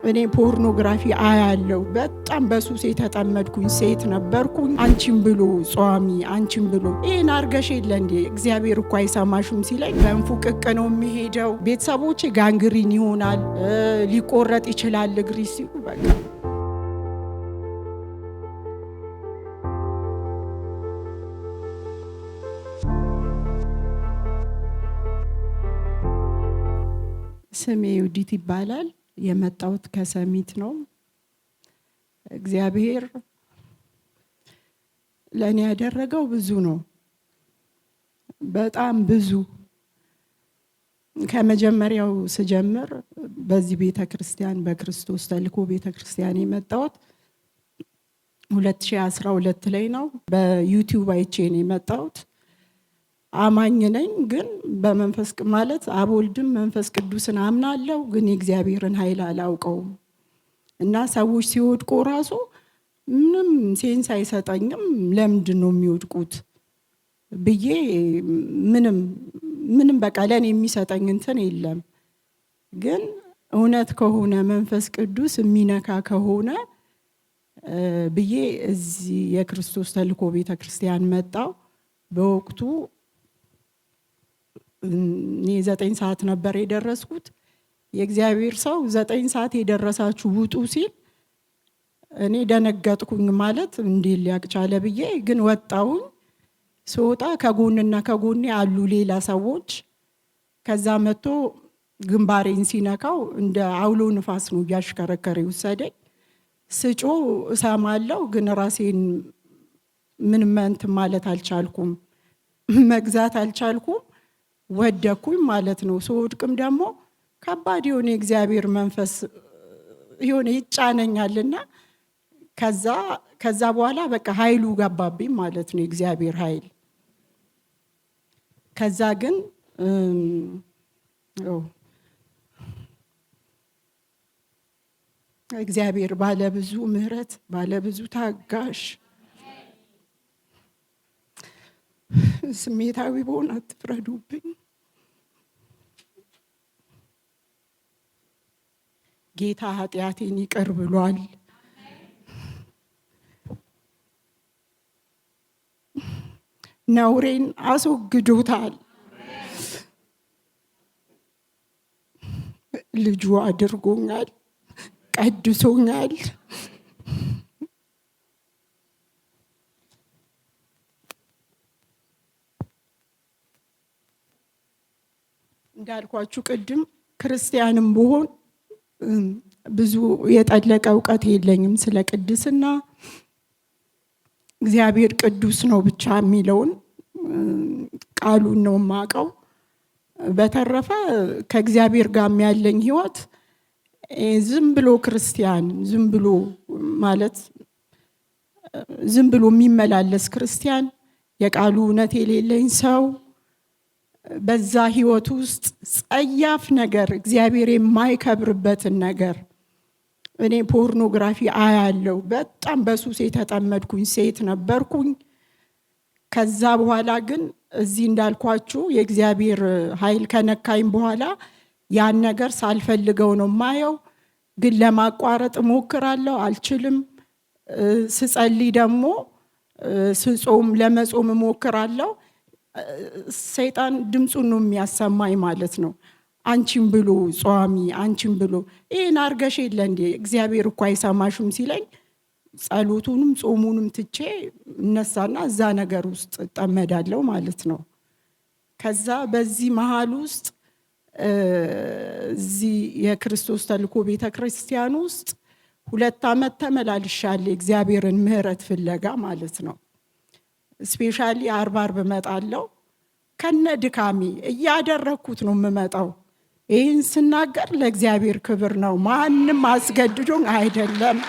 እኔ ፖርኖግራፊ አያለው በጣም በሱስ የተጠመድኩኝ ሴት ነበርኩኝ። አንቺን ብሎ ጿሚ አንቺን ብሎ ይሄን አርገሽ የለ እንዴ እግዚአብሔር እኮ አይሰማሽም ሲለኝ በእንፉቅቅ ነው የሚሄደው። ቤተሰቦቼ ጋንግሪን ይሆናል ሊቆረጥ ይችላል እግሪ ሲሉ በቃ ስሜ ውዲት ይባላል። የመጣሁት ከሰሚት ነው። እግዚአብሔር ለኔ ያደረገው ብዙ ነው፣ በጣም ብዙ። ከመጀመሪያው ስጀምር በዚህ ቤተክርስቲያን በክርስቶስ ተልእኮ ቤተክርስቲያን የመጣሁት 2012 ላይ ነው። በዩቲዩብ አይቼ ነው የመጣሁት። አማኝ ነኝ፣ ግን በመንፈስ ማለት አብ ወልድም መንፈስ ቅዱስን አምናለሁ፣ ግን የእግዚአብሔርን ኃይል አላውቀውም። እና ሰዎች ሲወድቁ ራሱ ምንም ሴንስ አይሰጠኝም። ለምንድን ነው የሚወድቁት ብዬ ምንም በቃ ለኔ የሚሰጠኝ እንትን የለም። ግን እውነት ከሆነ መንፈስ ቅዱስ የሚነካ ከሆነ ብዬ እዚህ የክርስቶስ ተልእኮ ቤተክርስቲያን መጣሁ። በወቅቱ እኔ 9 ሰዓት ነበር የደረስኩት። የእግዚአብሔር ሰው 9 ሰዓት የደረሳችሁ ውጡ ሲል እኔ ደነገጥኩኝ። ማለት እንዴ ሊያቅቻለ ብዬ ግን ወጣሁኝ። ስወጣ ከጎንና ከጎኔ አሉ ሌላ ሰዎች። ከዛ መጥቶ ግንባሬን ሲነካው እንደ አውሎ ንፋስ ነው እያሽከረከረ ይወሰደኝ። ስጮ እሰማለሁ፣ ግን ራሴን ምንም እንትን ማለት አልቻልኩም፣ መግዛት አልቻልኩም። ወደኩኝ ማለት ነው። ስወድቅም ደግሞ ከባድ የሆነ የእግዚአብሔር መንፈስ የሆነ ይጫነኛልና ከዛ በኋላ በቃ ኃይሉ ገባብኝ ማለት ነው፣ የእግዚአብሔር ኃይል። ከዛ ግን እግዚአብሔር ባለብዙ ምሕረት ባለብዙ ታጋሽ፣ ስሜታዊ በሆነ አትፍረዱብኝ። ጌታ ኃጢአቴን ይቅር ብሏል። ነውሬን አስወግዶታል። ልጁ አድርጎኛል፣ ቀድሶኛል። እንዳልኳችሁ ቅድም ክርስቲያንም ብሆን ብዙ የጠለቀ እውቀት የለኝም ስለ ቅድስና። እግዚአብሔር ቅዱስ ነው ብቻ የሚለውን ቃሉን ነው የማውቀው። በተረፈ ከእግዚአብሔር ጋር ያለኝ ህይወት ዝም ብሎ ክርስቲያን ዝም ብሎ ማለት ዝም ብሎ የሚመላለስ ክርስቲያን፣ የቃሉ እውነት የሌለኝ ሰው፣ በዛ ህይወት ውስጥ ጸያፍ ነገር እግዚአብሔር የማይከብርበትን ነገር። እኔ ፖርኖግራፊ አያለው በጣም በሱስ የተጠመድኩኝ ሴት ነበርኩኝ። ከዛ በኋላ ግን እዚህ እንዳልኳችሁ የእግዚአብሔር ኃይል ከነካኝ በኋላ ያን ነገር ሳልፈልገው ነው ማየው። ግን ለማቋረጥ ሞክራለሁ፣ አልችልም። ስጸልይ ደግሞ ስጾም ለመጾም ሞክራለሁ። ሰይጣን ድምጹን ነው የሚያሰማኝ ማለት ነው። አንቺን ብሎ ጿሚ አንቺን ብሎ ይሄን አርገሽ የለ እንዴ እግዚአብሔር እኮ አይሰማሽም ሲለኝ ጸሎቱንም ጾሙንም ትቼ እነሳና እዛ ነገር ውስጥ እጠመዳለሁ ማለት ነው። ከዛ በዚህ መሃል ውስጥ እዚህ የክርስቶስ ተልእኮ ቤተክርስቲያን ውስጥ 2 ዓመት ተመላልሻለሁ፣ እግዚአብሔርን ምሕረት ፍለጋ ማለት ነው። ስፔሻሊ አርብ እመጣለሁ። ከነ ድካሚ እያደረኩት ነው የምመጣው። ይህን ስናገር ለእግዚአብሔር ክብር ነው፣ ማንም አስገድዶኝ አይደለም።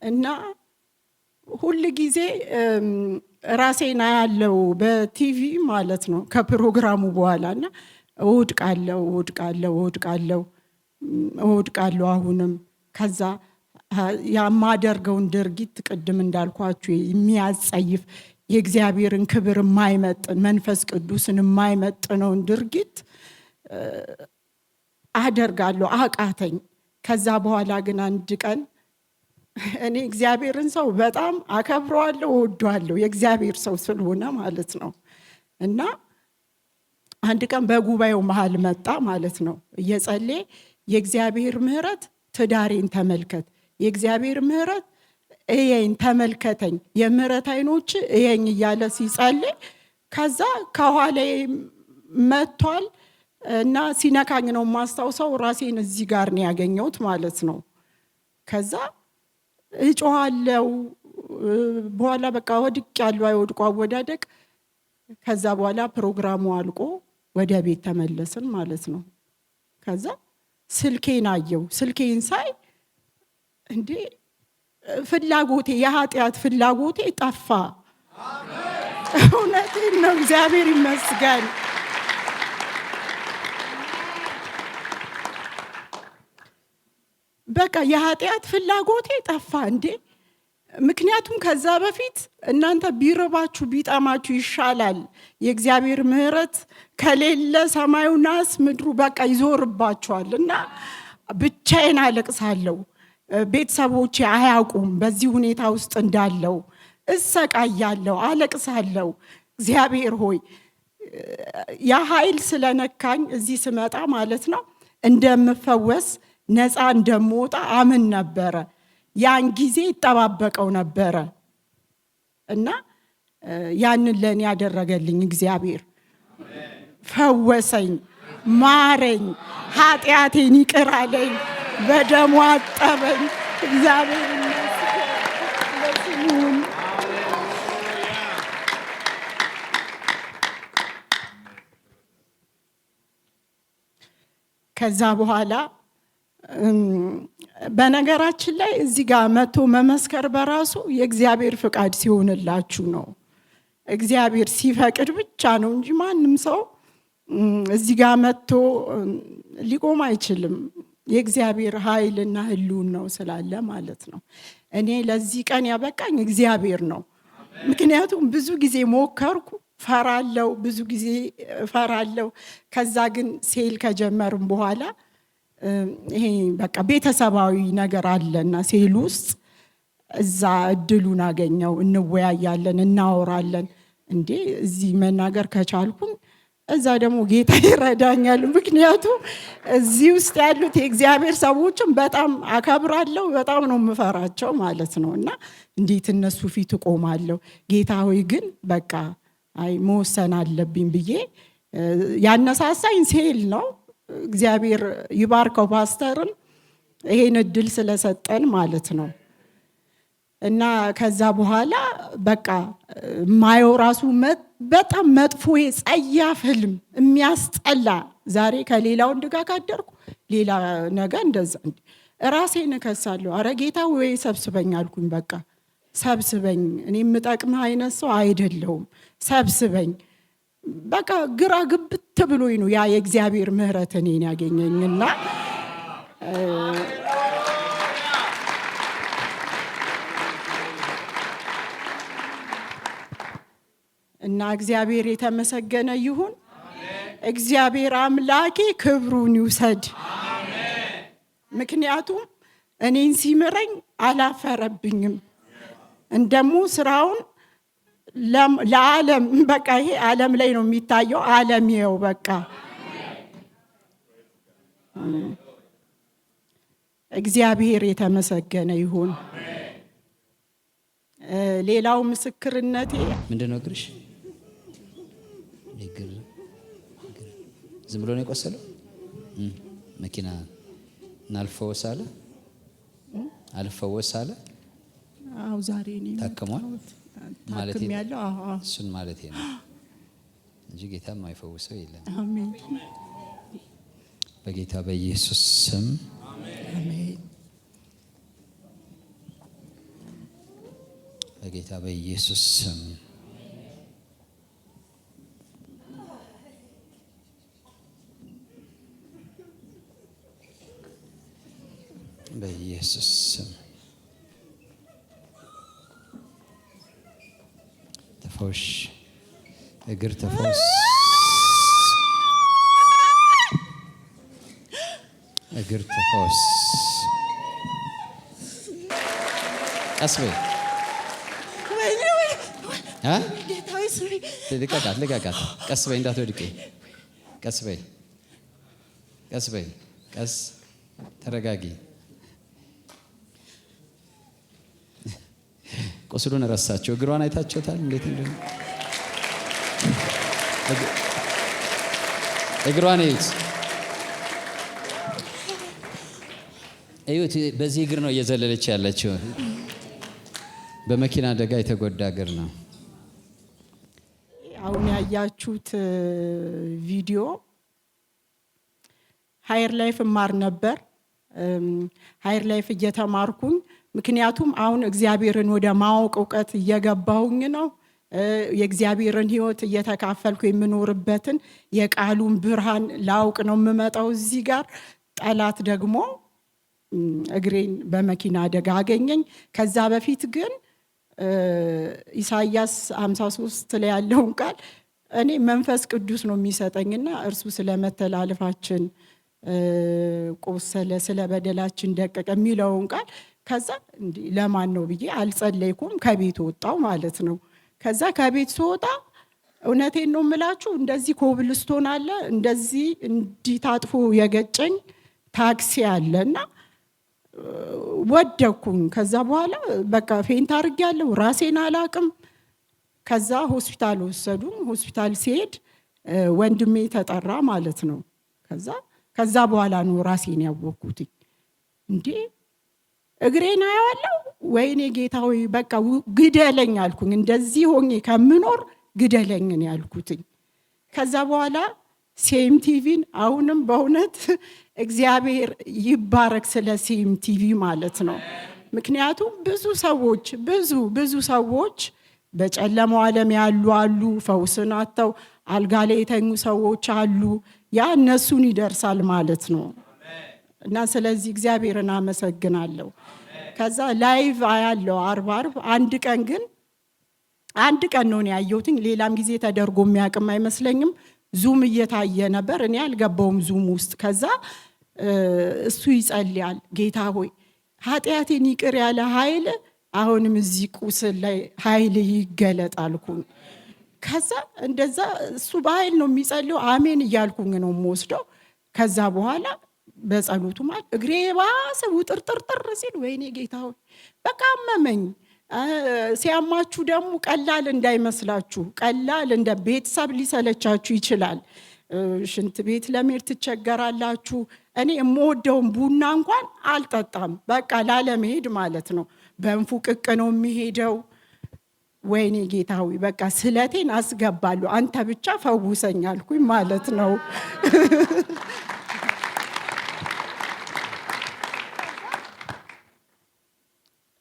እና ሁል ጊዜ ራሴና ያለው በቲቪ ማለት ነው ከፕሮግራሙ በኋላና እወድቃለሁ አሁንም። ከዛ ያማደርገውን ድርጊት ቅድም እንዳልኳችሁ የሚያጸይፍ የእግዚአብሔርን ክብር የማይመጥን መንፈስ ቅዱስን የማይመጥነውን ድርጊት አደርጋለሁ፣ አቃተኝ። ከዛ በኋላ ግን አንድ ቀን እኔ እግዚአብሔርን ሰው በጣም አከብረዋለሁ፣ እወደዋለሁ፣ የእግዚአብሔር ሰው ስለሆነ ማለት ነው። እና አንድ ቀን በጉባኤው መሃል መጣ ማለት ነው። እየጸለየ የእግዚአብሔር ምሕረት ትዳሬን ተመልከት፣ የእግዚአብሔር ምሕረት እየኝ ተመልከተኝ፣ የምሕረት አይኖች እየኝ እያለ ሲጸልይ ከዛ ከኋላዬ መጥቷል እና ሲነካኝ ነው ማስታውሰው። ራሴን እዚህ ጋር ነው ያገኘሁት ማለት ነው። ከዛ እጮሃለሁ። በኋላ በቃ ወድቄያለሁ፣ አይወድቁ አወዳደቅ። ከዛ በኋላ ፕሮግራሙ አልቆ ወደ ቤት ተመለስን ማለት ነው። ከዛ ስልኬን አየው። ስልኬን ሳይ እንዴ ፍላጎቴ፣ የኃጢአት ፍላጎቴ ጠፋ። እውነቴን ነው፣ እግዚአብሔር ይመስገን። በቃ የኃጢአት ፍላጎቴ ጠፋ እንዴ። ምክንያቱም ከዛ በፊት እናንተ ቢርባችሁ ቢጠማችሁ ይሻላል፣ የእግዚአብሔር ምሕረት ከሌለ ሰማዩ ናስ ምድሩ በቃ ይዞርባችኋል። እና ብቻዬን አለቅሳለሁ። ቤተሰቦቼ አያውቁም በዚህ ሁኔታ ውስጥ እንዳለው። እሰቃያለሁ፣ አለቅሳለሁ። እግዚአብሔር ሆይ ያ ኃይል ስለነካኝ እዚህ ስመጣ ማለት ነው እንደምፈወስ ነፃ እንደምወጣ አምን ነበረ። ያን ጊዜ ይጠባበቀው ነበረ እና ያንን ለኔ ያደረገልኝ እግዚአብሔር ፈወሰኝ፣ ማረኝ፣ ኃጢአቴን ይቅር አለኝ፣ በደሙ አጠበኝ። እግዚአብሔር ይመስገን። ከዛ በኋላ በነገራችን ላይ እዚህ ጋር መጥቶ መመስከር በራሱ የእግዚአብሔር ፍቃድ ሲሆንላችሁ ነው። እግዚአብሔር ሲፈቅድ ብቻ ነው እንጂ ማንም ሰው እዚህ ጋር መጥቶ ሊቆም አይችልም። የእግዚአብሔር ኃይልና ህልውና ነው ስላለ ማለት ነው። እኔ ለዚህ ቀን ያበቃኝ እግዚአብሔር ነው። ምክንያቱም ብዙ ጊዜ ሞከርኩ፣ ፈራለው፣ ብዙ ጊዜ ፈራለው። ከዛ ግን ሴል ከጀመርም በኋላ ይሄ በቃ ቤተሰባዊ ነገር አለና ሴል ውስጥ እዛ እድሉን አገኘው። እንወያያለን፣ እናወራለን። እንዴ እዚህ መናገር ከቻልኩኝ እዛ ደግሞ ጌታ ይረዳኛል። ምክንያቱም እዚህ ውስጥ ያሉት የእግዚአብሔር ሰዎችን በጣም አከብራለሁ፣ በጣም ነው የምፈራቸው ማለት ነው። እና እንዴት እነሱ ፊት እቆማለሁ? ጌታ ሆይ ግን በቃ አይ መወሰን አለብኝ ብዬ ያነሳሳኝ ሴል ነው። እግዚአብሔር ይባርከው ፓስተርን ይሄን እድል ስለሰጠን ማለት ነው። እና ከዛ በኋላ በቃ ማየው ራሱ በጣም መጥፎ ጸያፍ ህልም የሚያስጠላ። ዛሬ ከሌላው እንድጋ ካደርኩ ሌላ ነገር እንደዛ ራሴን እከሳለሁ። አረ ጌታ ወይ ሰብስበኝ አልኩኝ። በቃ ሰብስበኝ፣ እኔ የምጠቅምህ አይነት ሰው አይደለሁም፣ ሰብስበኝ። በቃ ግራ ግብት ብሎኝ ነው ያ የእግዚአብሔር ምሕረት እኔን ያገኘኝና እና እግዚአብሔር የተመሰገነ ይሁን። እግዚአብሔር አምላኬ ክብሩን ይውሰድ። ምክንያቱም እኔን ሲምረኝ አላፈረብኝም። እንደሞ ስራውን ለዓለም በቃ ይሄ ዓለም ላይ ነው የሚታየው። ዓለም ይኸው በቃ እግዚአብሔር የተመሰገነ ይሁን። ሌላው ምስክርነቴ ምንድነው? ግርሽ ዝም ብሎ ነው የቆሰለው። መኪና ናልፈወስ አለ አልፈወስ አለ። አው ዛሬ ነው ታከሟል ማለት ያለው። እሱን ማለት ነው እንጂ ጌታ የማይፈውሰው የለም። አሜን። በጌታ በኢየሱስ ስም አሜን። በጌታ በኢየሱስ ስም በኢየሱስ ስም ተፈወሽ፣ እግር ተፈወስ፣ እግር ተፈወስ። ቀስ በይ ልቀቃት። ቀስ በይ እንዳትወድቂ። ቀስ በይ፣ ቀስ በይ፣ ቀስ ተረጋጊ። ቁስሉን ረሳቸው። እግሯን አይታችኋታል እንዴት እንደሆነ? እግሯን እዩት። በዚህ እግር ነው እየዘለለች ያለችው። በመኪና አደጋ የተጎዳ እግር ነው። አሁን ያያችሁት ቪዲዮ ሃየር ላይፍ እማር ነበር። ሃየር ላይፍ እየተማርኩኝ፣ ምክንያቱም አሁን እግዚአብሔርን ወደ ማወቅ እውቀት እየገባሁኝ ነው። የእግዚአብሔርን ሕይወት እየተካፈልኩ የምኖርበትን የቃሉን ብርሃን ላውቅ ነው የምመጣው እዚህ ጋር። ጠላት ደግሞ እግሬን በመኪና አደጋ አገኘኝ። ከዛ በፊት ግን ኢሳይያስ 53 ላይ ያለውን ቃል እኔ መንፈስ ቅዱስ ነው የሚሰጠኝና እርሱ ስለመተላለፋችን ቆሰለ፣ ስለ በደላችን ደቀቀ የሚለውን ቃል ከዛ ለማን ነው ብዬ አልጸለይኩም። ከቤት ወጣው ማለት ነው። ከዛ ከቤት ስወጣ እውነቴን ነው የምላችሁ፣ እንደዚህ ኮብልስቶን አለ፣ እንደዚህ እንዲታጥፎ የገጨኝ ታክሲ አለና ወደኩኝ። ከዛ በኋላ በቃ ፌንት አድርጌያለሁ፣ ራሴን አላቅም። ከዛ ሆስፒታል ወሰዱኝ። ሆስፒታል ሲሄድ ወንድሜ ተጠራ ማለት ነው። ከዛ በኋላ ነው ራሴን ያወቅኩት። እንዴ እግሬን አያዋለሁ፣ ወይኔ ጌታ ሆይ በቃ ግደለኝ አልኩኝ። እንደዚህ ሆኜ ከምኖር ግደለኝ ነው ያልኩትኝ። ከዛ በኋላ ሴም ቲቪን አሁንም በእውነት እግዚአብሔር ይባረክ ስለ ሴም ቲቪ ማለት ነው። ምክንያቱም ብዙ ሰዎች በጨለማው ዓለም ያሉ አሉ፣ ፈውስን አጥተው አልጋ ላይ የተኙ ሰዎች አሉ። ያ እነሱን ይደርሳል ማለት ነው። እና ስለዚህ እግዚአብሔርን አመሰግናለሁ። ከዛ ላይቭ አያለው አርብ አንድ ቀን ነው ያየሁትኝ። ሌላም ጊዜ ተደርጎ የሚያቅም አይመስለኝም። ዙም እየታየ ነበር፣ እኔ አልገባውም ዙም ውስጥ። ከዛ እሱ ይጸልያል፣ ጌታ ሆይ ኃጢአቴን ይቅር ያለ ኃይል አሁንም እዚህ ቁስል ላይ ኃይል ይገለጣልኩኝ። ከዛ እንደዛ እሱ በኃይል ነው የሚጸልየው፣ አሜን እያልኩኝ ነው የምወስደው። ከዛ በኋላ በጸሎቱ ማለት እግሬ ባሰ ውጥርጥርጥር ሲል ወይኔ ጌታ ሆይ በቃ አመመኝ። ሲያማችሁ ደግሞ ቀላል እንዳይመስላችሁ፣ ቀላል እንደ ቤተሰብ ሊሰለቻችሁ ይችላል። ሽንት ቤት ለመሄድ ትቸገራላችሁ። እኔ የምወደውን ቡና እንኳን አልጠጣም፣ በቃ ላለመሄድ ማለት ነው። በእንፉቅቅ ነው የሚሄደው። ወይኔ ጌታ ሆይ በቃ ስለቴን አስገባለሁ፣ አንተ ብቻ ፈውሰኝ አልኩኝ ማለት ነው።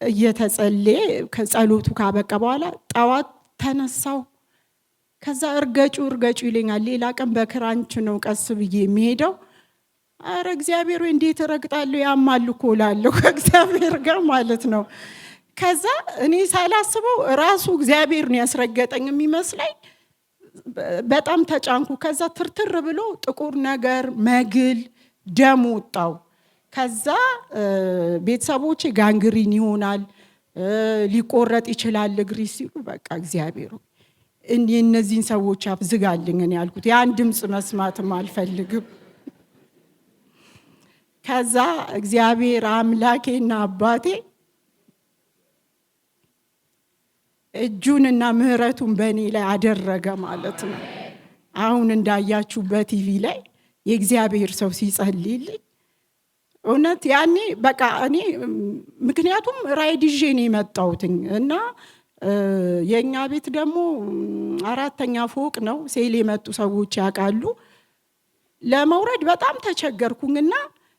እየተጸለየ ከጸሎቱ ካበቃ በኋላ ጠዋት ተነሳው። ከዛ እርገጩ ይለኛል። ሌላ ቀን በክራንች ነው ቀስ ብዬ የሚሄደው። አረ እግዚአብሔር ወይ እንዴት እረግጣለሁ፣ ያማል እኮ እላለሁ ከእግዚአብሔር ጋር ማለት ነው። ከዛ እኔ ሳላስበው ራሱ እግዚአብሔር ነው ያስረገጠኝ የሚመስለኝ። በጣም ተጫንኩ። ከዛ ትርትር ብሎ ጥቁር ነገር መግል ደም ወጣው። ከዛ ቤተሰቦቼ ጋንግሪን ይሆናል ሊቆረጥ ይችላል እግሪ ሲሉ፣ በቃ እግዚአብሔር እነዚህን ሰዎች አፍዝጋልኝ እኔ ያልኩት። ያን ድምፅ መስማትም አልፈልግም። ከዛ እግዚአብሔር አምላኬና አባቴ እጁንና ምሕረቱን በእኔ ላይ አደረገ ማለት ነው። አሁን እንዳያችሁ በቲቪ ላይ የእግዚአብሔር ሰው ሲጸልይልኝ እውነት ያኔ በቃ እኔ ምክንያቱም ራይድ ይዤ ነው የመጣሁትኝ እና የኛ ቤት ደግሞ 4ኛ ፎቅ ነው። ሴል የመጡ ሰዎች ያውቃሉ። ለመውረድ በጣም ተቸገርኩኝና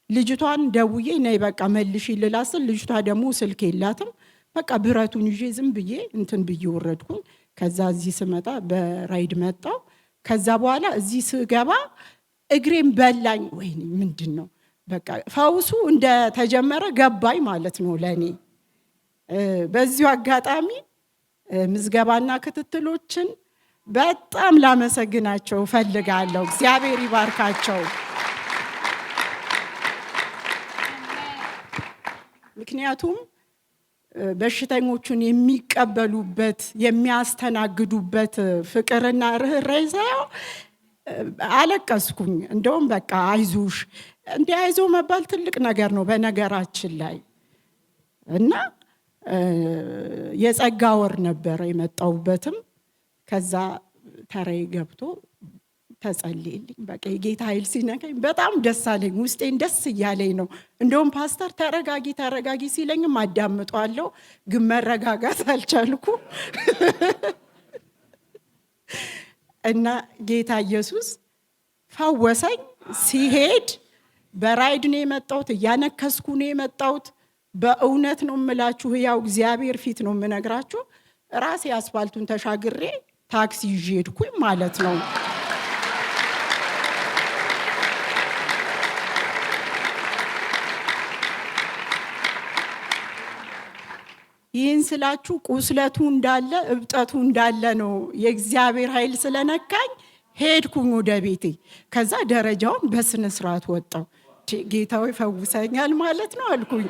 ልጅቷን ደውዬ ነይ በቃ መልሽ ይልላስል። ልጅቷ ደግሞ ስልክ የላትም። በቃ ብረቱን ይዤ ዝም ብዬ እንትን ብዬ ወረድኩኝ። ከዛ እዚህ ስመጣ በራይድ መጣው። ከዛ በኋላ እዚህ ስገባ እግሬን በላኝ። ወይኔ ምንድነው በቃ ፈውሱ እንደተጀመረ ገባኝ ማለት ነው ለኔ። በዚሁ አጋጣሚ ምዝገባና ክትትሎችን በጣም ላመሰግናቸው ፈልጋለሁ። እግዚአብሔር ይባርካቸው። ምክንያቱም በሽተኞቹን የሚቀበሉበት የሚያስተናግዱበት ፍቅርና ርህራሄ ሳየው አለቀስኩኝ። እንደውም በቃ አይዞሽ እንዴ አይዞ መባል ትልቅ ነገር ነው በነገራችን ላይ እና የጸጋ ወር ነበር የመጣውበትም ከዛ ተራይ ገብቶ ተጸልይልኝ በቃ የጌታ ኃይል ሲነካኝ በጣም ደስ አለኝ። ውስጤን ደስ እያለኝ ነው። እንደውም ፓስተር ተረጋጊ ሲለኝም አዳምጧለሁ፣ ግን መረጋጋት አልቻልኩ እና ጌታ ኢየሱስ ፈወሰኝ። ሲሄድ በራይድ ነው የመጣሁት፣ እያነከስኩ ነው የመጣሁት። በእውነት ነው የምላችሁ፣ ያው እግዚአብሔር ፊት ነው የምነግራችሁ። ራሴ አስፋልቱን ተሻግሬ ታክሲ ይዤ ሄድኩኝ ማለት ነው። ይህን ስላችሁ ቁስለቱ እንዳለ እብጠቱ እንዳለ ነው። የእግዚአብሔር ኃይል ስለነካኝ ሄድኩኝ ወደ ቤቴ። ከዛ ደረጃውን በስነ ስርዓት ወጣው። ጌታው ይፈውሰኛል ማለት ነው አልኩኝ።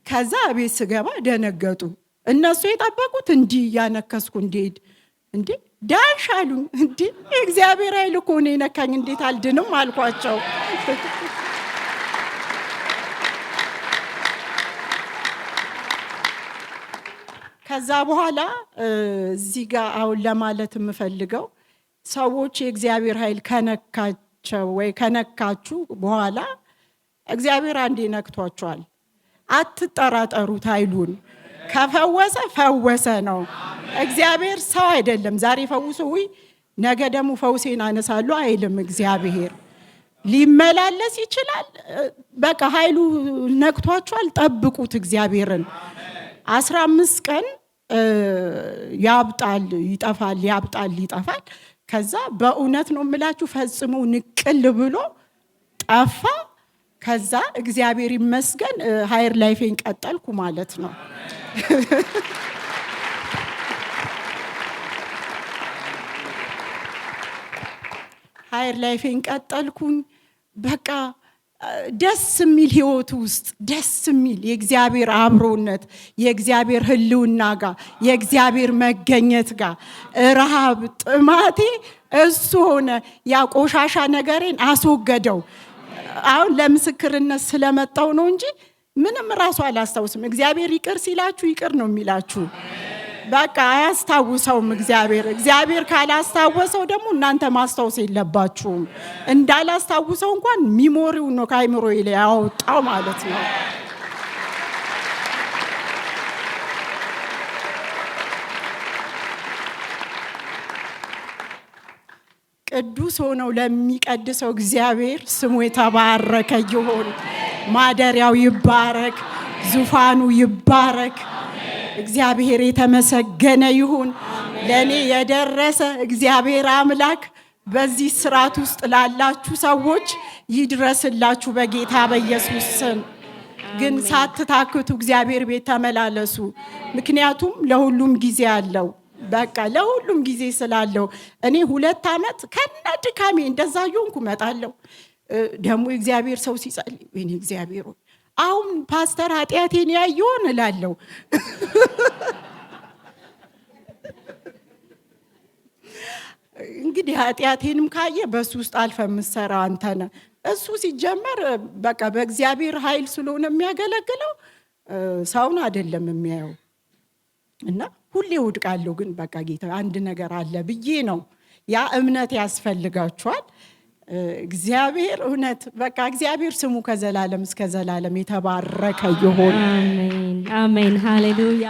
ከዛ ቤት ስገባ ደነገጡ። እነሱ የጠበቁት እንዲህ ያነከስኩ እንዴት እንዴ ዳንሽ አሉኝ። እንዴ የእግዚአብሔር ኃይል እኮ ነው የነካኝ፣ እንዴት አልድንም አልኳቸው። ከዛ በኋላ እዚህ ጋር አሁን ለማለት የምፈልገው ሰዎች የእግዚአብሔር ኃይል ከነካቸው ወይ ከነካችሁ በኋላ እግዚአብሔር አንዴ ነክቷቸዋል። አትጠራጠሩት ኃይሉን። ከፈወሰ ፈወሰ ነው። እግዚአብሔር ሰው አይደለም። ዛሬ ፈውሶ ነገ ደግሞ ፈውሴን አነሳለሁ አይልም። እግዚአብሔር ሊመላለስ ይችላል። በቃ ኃይሉ ነክቷቸዋል። ጠብቁት እግዚአብሔርን። 15 ቀን ያብጣል ይጠፋል፣ ያብጣል ይጠፋል። ከዛ በእውነት ነው የምላችሁ ፈጽሞ ንቅል ብሎ ጠፋ። ከዛ እግዚአብሔር ይመስገን ሃየር ላይፌን ቀጠልኩ ማለት ነው። ሃየር ላይፌን ቀጠልኩኝ። በቃ ደስ የሚል ህይወት ውስጥ ደስ የሚል የእግዚአብሔር አብሮነት የእግዚአብሔር ህልውና ጋር የእግዚአብሔር መገኘት ጋር ረሃብ ጥማቴ እሱ ሆነ። ያ ቆሻሻ ነገሬን አስወገደው። አሁን ለምስክርነት ስለመጣው ነው እንጂ ምንም ራሱ አላስታውስም። እግዚአብሔር ይቅር ሲላችሁ ይቅር ነው የሚላችሁ። በቃ አያስታውሰውም እግዚአብሔር ካላስታወሰው ደግሞ እናንተ ማስታወስ የለባችሁም። እንዳላስታውሰው እንኳን ሚሞሪው ነው ከአይምሮዬ ላይ ያወጣው ማለት ነው። ቅዱስ ሆነው ለሚቀድሰው እግዚአብሔር ስሙ የተባረከ ይሁን። ማደሪያው ይባረክ፣ ዙፋኑ ይባረክ። እግዚአብሔር የተመሰገነ ይሁን። ለኔ የደረሰ እግዚአብሔር አምላክ በዚህ ስርዓት ውስጥ ላላችሁ ሰዎች ይድረስላችሁ በጌታ በኢየሱስ ስም። ግን ሳትታክቱ እግዚአብሔር ቤት ተመላለሱ። ምክንያቱም ለሁሉም ጊዜ አለው። በቃ ለሁሉም ጊዜ ስላለው እኔ 2 ዓመት ከነድካሜ እንደዛ ይሆንኩ መጣለው። ደግሞ እግዚአብሔር ሰው ሲጸልይ ወይኔ እግዚአብሔር አሁን ፓስተር ኃጢአቴን ያየውን እላለሁ። እንግዲህ ኃጢአቴንም ካየ በሱ ውስጥ አልፈ ምሰራ አንተ ነህ። እሱ ሲጀመር በቃ በእግዚአብሔር ኃይል ስለሆነ የሚያገለግለው ሰውን አይደለም የሚያየው። እና ሁሌ ወድቃለሁ፣ ግን በቃ ጌታ አንድ ነገር አለ ብዬ ነው። ያ እምነት ያስፈልጋችኋል። እግዚአብሔር እውነት በቃ እግዚአብሔር ስሙ ከዘላለም እስከ ዘላለም የተባረከ ይሁን። አሜን አሜን። ሃሌሉያ